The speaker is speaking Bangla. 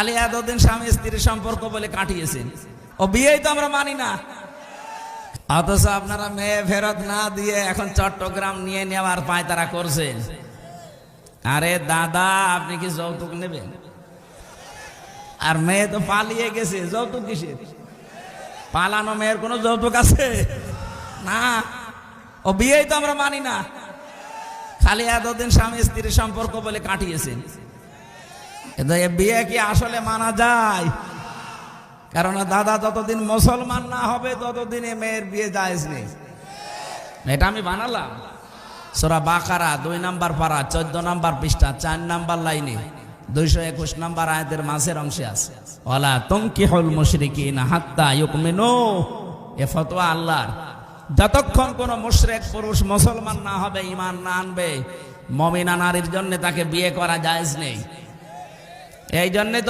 খালি এতদিন স্বামী স্ত্রীর সম্পর্ক বলে কাটিয়েছেন, ও বিয়েই তো আমরা মানি না। অথচ আপনারা মেয়ে ফেরত না দিয়ে এখন চট্টগ্রাম নিয়ে নেওয়ার পায়তারা করছেন। আরে দাদা, আপনি কি যৌতুক নেবেন? আর মেয়ে তো পালিয়ে গেছে, যৌতুক কিসের? পালানো মেয়ের কোনো যৌতুক আছে না। ও বিয়েই তো আমরা মানি না, খালি এতদিন স্বামী স্ত্রীর সম্পর্ক বলে কাটিয়েছেন। কিন্তু এ বিয়ে কি আসলে মানা যায়? কারণ দাদা, যতদিন মুসলমান না হবে ততদিন এ মেয়ের বিয়ে জায়েজ নেই। এটা আমি বানালাম। সূরা বাকারা 2 নম্বর পারা 14 নম্বর পৃষ্ঠা 4 নম্বর লাইনে 221 নম্বর আয়াতের মাঝের অংশে আছে, ওয়ালা তুনকিহুল মুশরিকিনা হাত্তা ইউমিনু। এ ফতোয়া আল্লাহর। যতক্ষণ কোন মুশরিক পুরুষ মুসলমান না হবে, ঈমান না আনবে, মুমিনা নারীর জন্য তাকে বিয়ে করা জায়েজ নেই। এই জন্য তো